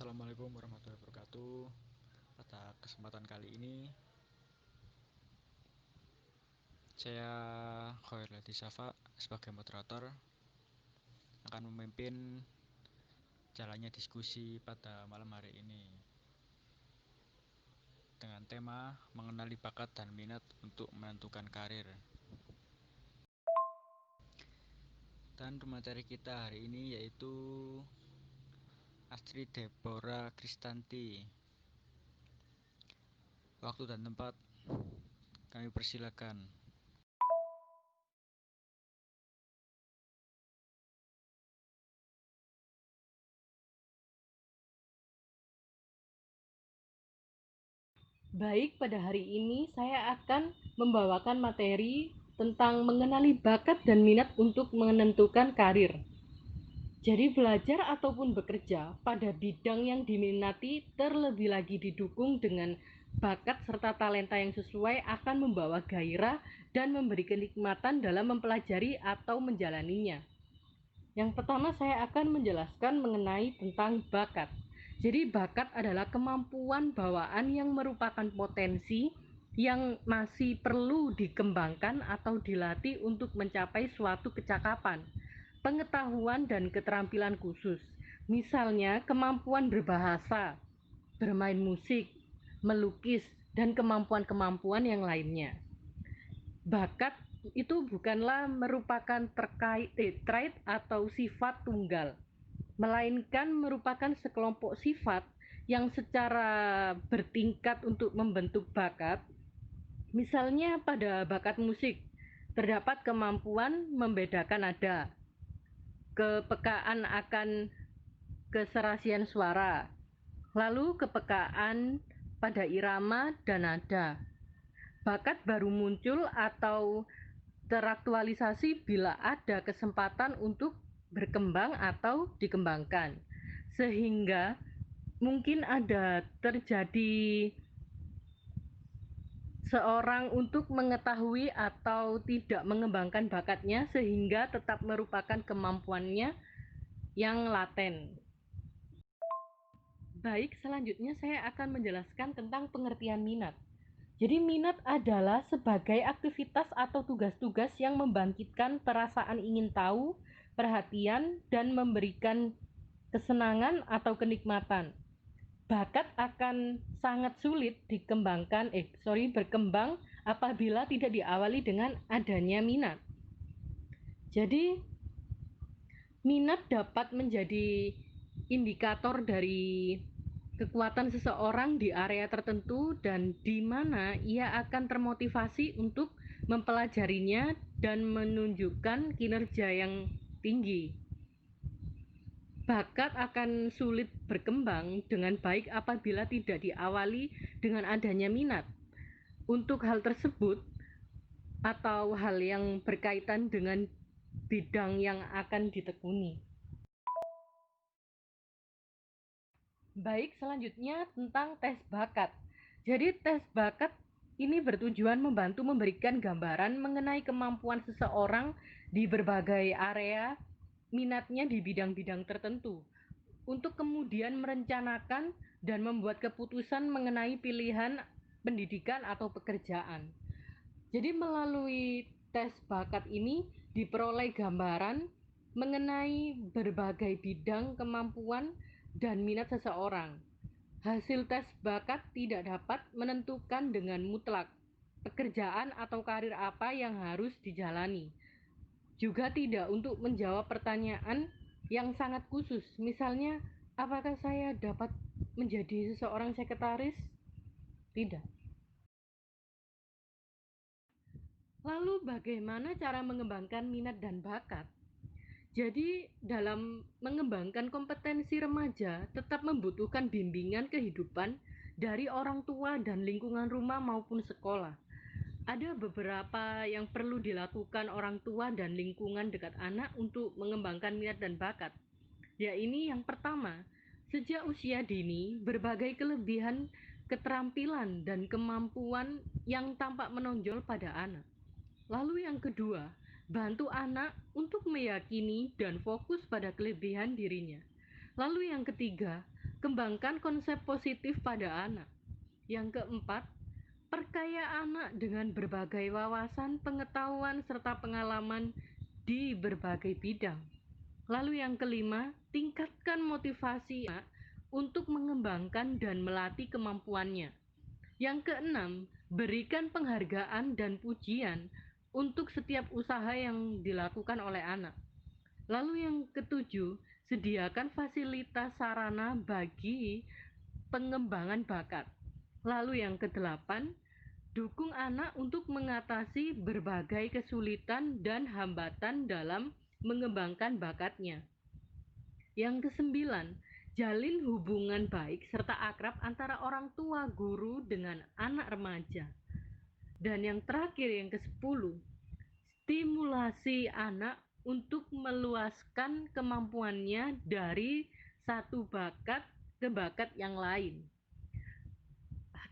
Assalamualaikum warahmatullahi wabarakatuh. Pada kesempatan kali ini saya Khairul Safa sebagai moderator akan memimpin jalannya diskusi pada malam hari ini dengan tema mengenali bakat dan minat untuk menentukan karir. Dan materi kita hari ini yaitu Astrid Deborah Kristanti. Waktu dan tempat kami persilakan. Baik, pada hari ini saya akan membawakan materi tentang mengenali bakat dan minat untuk menentukan karir. Jadi belajar ataupun bekerja pada bidang yang diminati terlebih lagi didukung dengan bakat serta talenta yang sesuai akan membawa gairah dan memberi kenikmatan dalam mempelajari atau menjalaninya. Yang pertama saya akan menjelaskan mengenai tentang bakat. Jadi bakat adalah kemampuan bawaan yang merupakan potensi yang masih perlu dikembangkan atau dilatih untuk mencapai suatu kecakapan, pengetahuan dan keterampilan khusus. Misalnya kemampuan berbahasa, bermain musik, melukis, dan kemampuan-kemampuan yang lainnya. Bakat itu bukanlah merupakan trait atau sifat tunggal, melainkan merupakan sekelompok sifat yang secara bertingkat untuk membentuk bakat. Misalnya pada bakat musik, terdapat kemampuan membedakan nada, kepekaan akan keserasian suara, lalu kepekaan pada irama dan nada. Bakat baru muncul atau teraktualisasi bila ada kesempatan untuk berkembang atau dikembangkan, sehingga mungkin ada terjadi seorang untuk mengetahui atau tidak mengembangkan bakatnya sehingga tetap merupakan kemampuannya yang laten. Baik, selanjutnya saya akan menjelaskan tentang pengertian minat. Jadi minat adalah sebagai aktivitas atau tugas-tugas yang membangkitkan perasaan ingin tahu, perhatian, dan memberikan kesenangan atau kenikmatan. Bakat akan sangat sulit berkembang apabila tidak diawali dengan adanya minat. Jadi minat dapat menjadi indikator dari kekuatan seseorang di area tertentu dan di mana ia akan termotivasi untuk mempelajarinya dan menunjukkan kinerja yang tinggi. Bakat akan sulit berkembang dengan baik apabila tidak diawali dengan adanya minat. Untuk hal tersebut atau hal yang berkaitan dengan bidang yang akan ditekuni. Baik, selanjutnya tentang tes bakat. Jadi tes bakat ini bertujuan membantu memberikan gambaran mengenai kemampuan seseorang di berbagai area minatnya di bidang-bidang tertentu untuk kemudian merencanakan dan membuat keputusan mengenai pilihan pendidikan atau pekerjaan. Jadi melalui tes bakat ini diperoleh gambaran mengenai berbagai bidang kemampuan dan minat seseorang. Hasil tes bakat tidak dapat menentukan dengan mutlak pekerjaan atau karir apa yang harus dijalani. Juga tidak untuk menjawab pertanyaan yang sangat khusus. Misalnya, apakah saya dapat menjadi seseorang sekretaris? Tidak. Lalu bagaimana cara mengembangkan minat dan bakat? Jadi, dalam mengembangkan kompetensi remaja tetap membutuhkan bimbingan kehidupan dari orang tua dan lingkungan rumah maupun sekolah. Ada beberapa yang perlu dilakukan orang tua dan lingkungan dekat anak untuk mengembangkan minat dan bakat. Ya, ini yang pertama, sejak usia dini, berbagai kelebihan, keterampilan, dan kemampuan yang tampak menonjol pada anak. Lalu yang kedua, bantu anak untuk meyakini dan fokus pada kelebihan dirinya. Lalu yang ketiga, Kembangkan konsep positif pada anak. Yang keempat, perkaya anak dengan berbagai wawasan, pengetahuan, serta pengalaman di berbagai bidang. Lalu yang kelima, tingkatkan motivasi anak untuk mengembangkan dan melatih kemampuannya. Yang keenam, berikan penghargaan dan pujian untuk setiap usaha yang dilakukan oleh anak. Lalu yang ketujuh, sediakan fasilitas sarana bagi pengembangan bakat. Lalu yang kedelapan, dukung anak untuk mengatasi berbagai kesulitan dan hambatan dalam mengembangkan bakatnya. Yang kesembilan, jalin hubungan baik serta akrab antara orang tua guru dengan anak remaja. Dan yang terakhir, yang ke-10, stimulasi anak untuk meluaskan kemampuannya dari satu bakat ke bakat yang lain.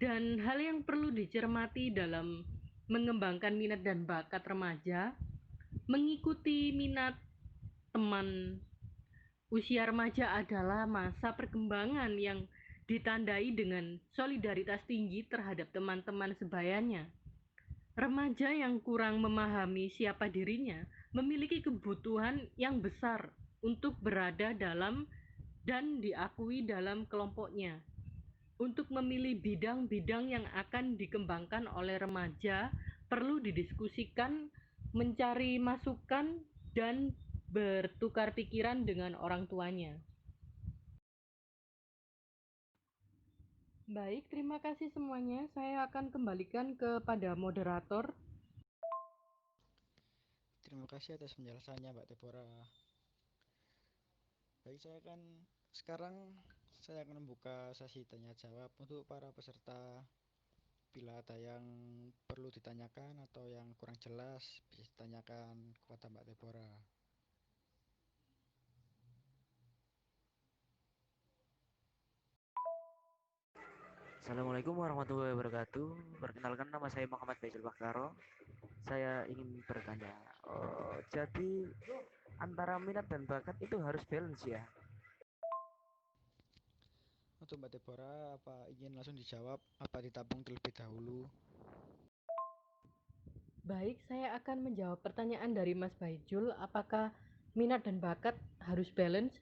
Dan hal yang perlu dicermati dalam mengembangkan minat dan bakat remaja, mengikuti minat teman usia remaja adalah masa perkembangan yang ditandai dengan solidaritas tinggi terhadap teman-teman sebayanya. Remaja yang kurang memahami siapa dirinya memiliki kebutuhan yang besar untuk berada dalam dan diakui dalam kelompoknya. Untuk memilih bidang-bidang yang akan dikembangkan oleh remaja, perlu didiskusikan, mencari masukan, dan bertukar pikiran dengan orang tuanya. Baik, terima kasih semuanya. Saya akan kembalikan kepada moderator. Terima kasih atas penjelasannya, Mbak Deborah. Baik, saya akan membuka sesi tanya jawab untuk para peserta. Bila ada yang perlu ditanyakan atau yang kurang jelas, bisa ditanyakan kepada Mbak Deborah. Assalamualaikum warahmatullahi wabarakatuh. Perkenalkan, nama saya Muhammad Faisal Bakaro. Saya ingin bertanya, jadi antara minat dan bakat itu harus balance ya? Untuk Mbak Deborah, apa ingin langsung dijawab, apa ditabung terlebih dahulu? Baik, saya akan menjawab pertanyaan dari Mas Baijul, apakah minat dan bakat harus balance?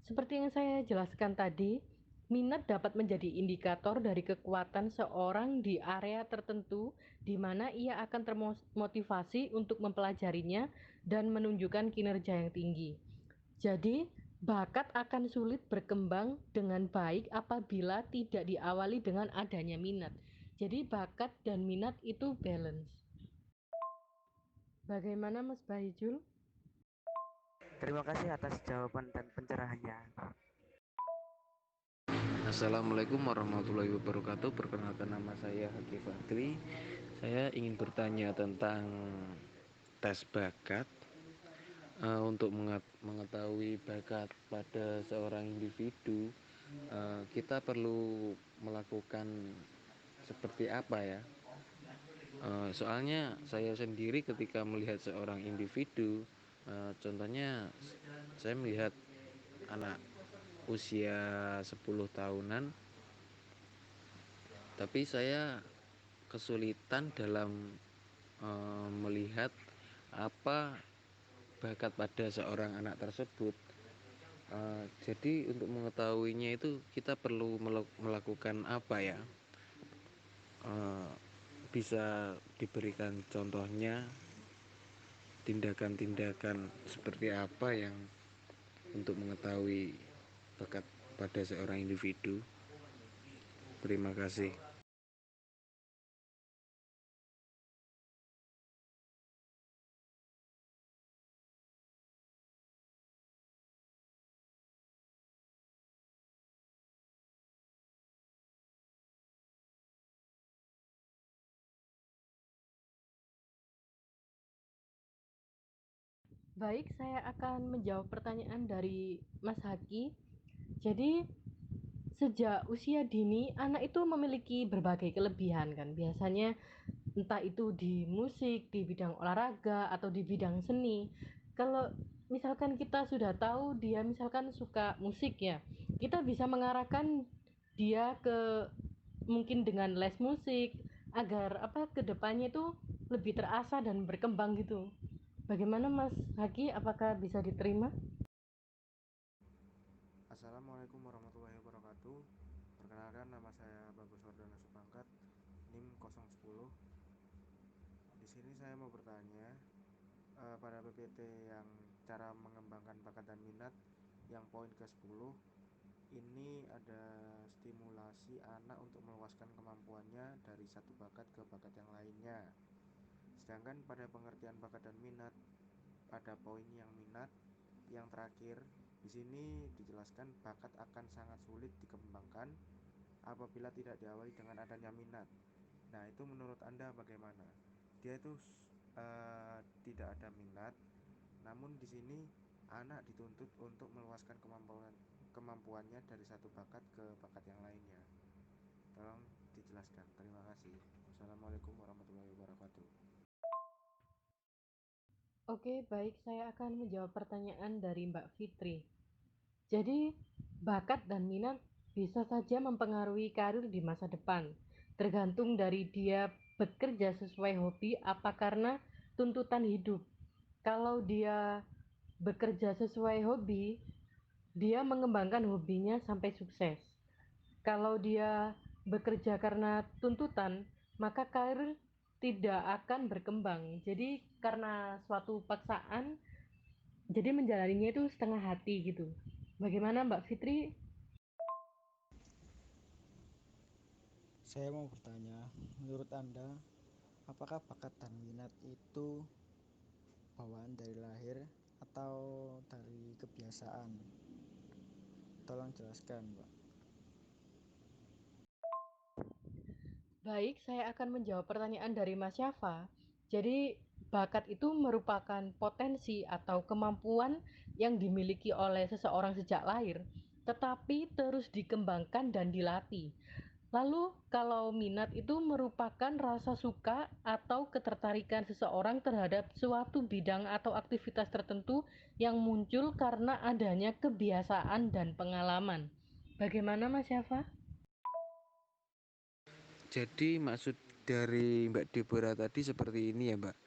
Seperti yang saya jelaskan tadi, minat dapat menjadi indikator dari kekuatan seorang di area tertentu di mana ia akan termotivasi untuk mempelajarinya dan menunjukkan kinerja yang tinggi. Jadi, bakat akan sulit berkembang dengan baik apabila tidak diawali dengan adanya minat. Jadi, bakat dan minat itu balance. Bagaimana Mas Baijul? Terima kasih atas jawaban dan pencerahannya. Assalamualaikum warahmatullahi wabarakatuh. Perkenalkan, nama saya Haki Fadli. Saya ingin bertanya tentang tes bakat. Untuk mengetahui bakat pada seorang individu, kita perlu melakukan seperti apa ya? Soalnya saya sendiri ketika melihat seorang individu, contohnya saya melihat anak usia 10 tahunan, tapi saya kesulitan dalam melihat apa bakat pada seorang anak tersebut. Jadi untuk mengetahuinya itu kita perlu melakukan apa ya? Uh, Bisa diberikan contohnya, tindakan-tindakan seperti apa yang untuk mengetahui bakat pada seorang individu. Terima kasih. Baik, saya akan menjawab pertanyaan dari Mas Haki. Jadi, sejak usia dini, anak itu memiliki berbagai kelebihan kan. Biasanya entah itu di musik, di bidang olahraga, atau di bidang seni. Kalau misalkan kita sudah tahu dia misalkan suka musik ya, kita bisa mengarahkan dia ke mungkin dengan les musik agar kedepannya itu lebih terasa dan berkembang gitu. Bagaimana Mas Haki, apakah bisa diterima? Assalamualaikum warahmatullahi wabarakatuh. Perkenalkan, nama saya Bagus Wardana Supangkat, NIM 010. Di sini saya mau bertanya pada PPT yang cara mengembangkan bakat dan minat yang poin ke-10. Ini ada stimulasi anak untuk meluaskan kemampuannya dari satu bakat ke bakat yang lainnya. Sedangkan pada pengertian bakat dan minat pada poin yang minat yang terakhir, di sini dijelaskan bakat akan sangat sulit dikembangkan apabila tidak diawali dengan adanya minat. Nah, itu menurut Anda bagaimana? Dia itu tidak ada minat, namun di sini anak dituntut untuk meluaskan kemampuannya dari satu bakat ke bakat yang lainnya. Tolong dijelaskan. Terima kasih. Wassalamualaikum warahmatullahi wabarakatuh. Oke, baik, saya akan menjawab pertanyaan dari Mbak Fitri. Jadi, bakat dan minat bisa saja mempengaruhi karir di masa depan, tergantung dari dia bekerja sesuai hobi apa karena tuntutan hidup. Kalau dia bekerja sesuai hobi, dia mengembangkan hobinya sampai sukses. Kalau dia bekerja karena tuntutan, maka karir tidak akan berkembang. Jadi karena suatu paksaan, jadi menjalaninya itu setengah hati gitu. Bagaimana Mbak Fitri? Saya mau bertanya, menurut Anda, apakah bakat dan minat itu bawaan dari lahir atau dari kebiasaan? Tolong jelaskan, Mbak. Baik, saya akan menjawab pertanyaan dari Mas Syafa. Jadi, bakat itu merupakan potensi atau kemampuan yang dimiliki oleh seseorang sejak lahir, tetapi terus dikembangkan dan dilatih. Lalu, kalau minat itu merupakan rasa suka atau ketertarikan seseorang terhadap suatu bidang atau aktivitas tertentu yang muncul karena adanya kebiasaan dan pengalaman. Bagaimana Mas Syafa? Jadi maksud dari Mbak Deborah tadi seperti ini ya Mbak.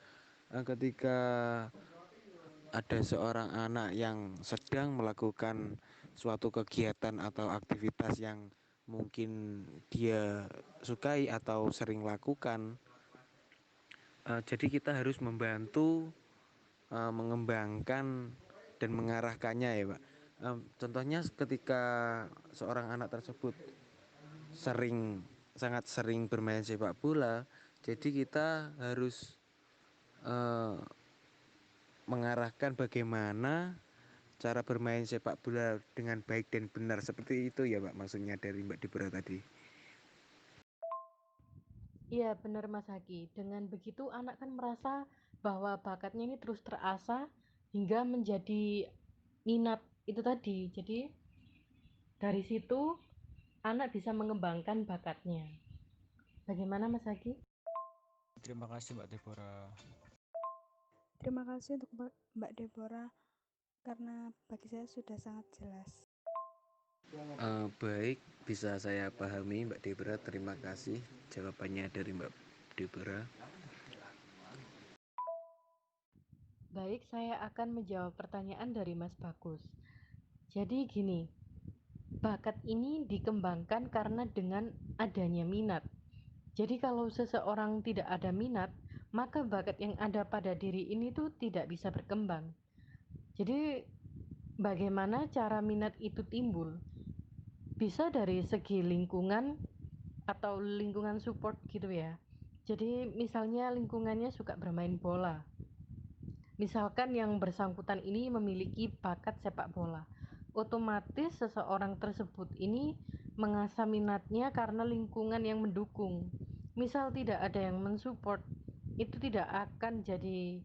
Ketika ada seorang anak yang sedang melakukan suatu kegiatan atau aktivitas yang mungkin dia sukai atau sering lakukan, jadi kita harus membantu mengembangkan dan mengarahkannya ya Pak. Contohnya ketika seorang anak tersebut sangat sering bermain sepak bola, jadi kita harus eh, mengarahkan bagaimana cara bermain sepak bola dengan baik dan benar, seperti itu ya Pak maksudnya dari Mbak Dibra tadi. Iya, benar Mas Haki. Dengan begitu anak kan merasa bahwa bakatnya ini terus terasah hingga menjadi minat itu tadi. Jadi dari situ anak bisa mengembangkan bakatnya. Bagaimana Mas Haki? Terima kasih, Mbak Deborah. Terima kasih untuk Mbak Deborah karena bagi saya sudah sangat jelas. Baik, bisa saya pahami Mbak Debra. Terima kasih jawabannya dari Mbak Debra. Baik, saya akan menjawab pertanyaan dari Mas Bagus. Jadi gini, bakat ini dikembangkan karena dengan adanya minat. Jadi kalau seseorang tidak ada minat, maka bakat yang ada pada diri ini tuh tidak bisa berkembang. Jadi bagaimana cara minat itu timbul? Bisa dari segi lingkungan atau lingkungan support gitu ya. Jadi misalnya lingkungannya suka bermain bola. Misalkan yang bersangkutan ini memiliki bakat sepak bola. Otomatis seseorang tersebut ini mengasah minatnya karena lingkungan yang mendukung. Misal tidak ada yang mensupport, itu tidak akan jadi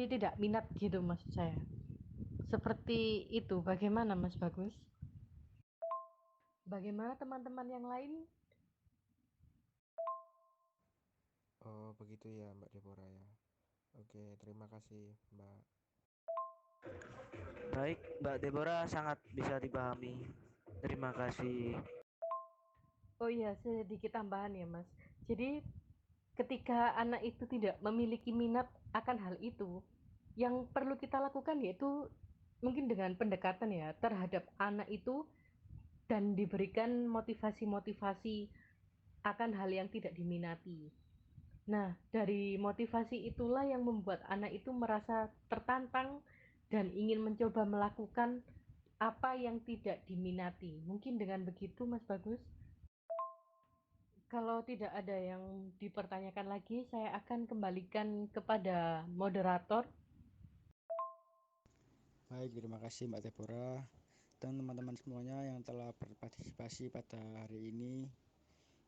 tidak minat gitu maksud saya. Seperti itu. Bagaimana Mas Bagus? Bagaimana teman-teman yang lain? Oh, begitu ya Mbak Deborah ya. Oke, terima kasih Mbak. Baik, Mbak Deborah sangat bisa dipahami. Terima kasih. Oh iya, sedikit tambahan ya Mas. Jadi ketika anak itu tidak memiliki minat akan hal itu, yang perlu kita lakukan yaitu mungkin dengan pendekatan ya terhadap anak itu dan diberikan motivasi-motivasi akan hal yang tidak diminati. Nah, dari motivasi itulah yang membuat anak itu merasa tertantang dan ingin mencoba melakukan apa yang tidak diminati. Mungkin dengan begitu, Mas Bagus. Kalau tidak ada yang dipertanyakan lagi, saya akan kembalikan kepada moderator. Baik, terima kasih Mbak Deborah dan teman-teman semuanya yang telah berpartisipasi pada hari ini.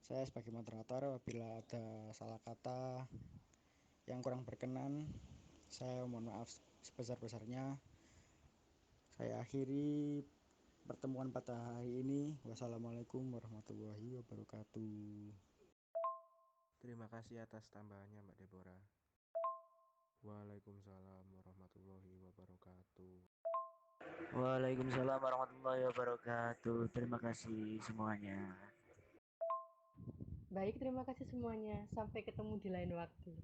Saya sebagai moderator, apabila ada salah kata yang kurang berkenan, saya mohon maaf sebesar-besarnya. Saya akhiri pertemuan pada hari ini. Wassalamualaikum warahmatullahi wabarakatuh. Terima kasih atas tambahannya Mbak Deborah. Waalaikumsalam warahmatullahi wabarakatuh. Waalaikumsalam warahmatullahi wabarakatuh. Terima kasih semuanya. Baik, terima kasih semuanya. Sampai ketemu di lain waktu.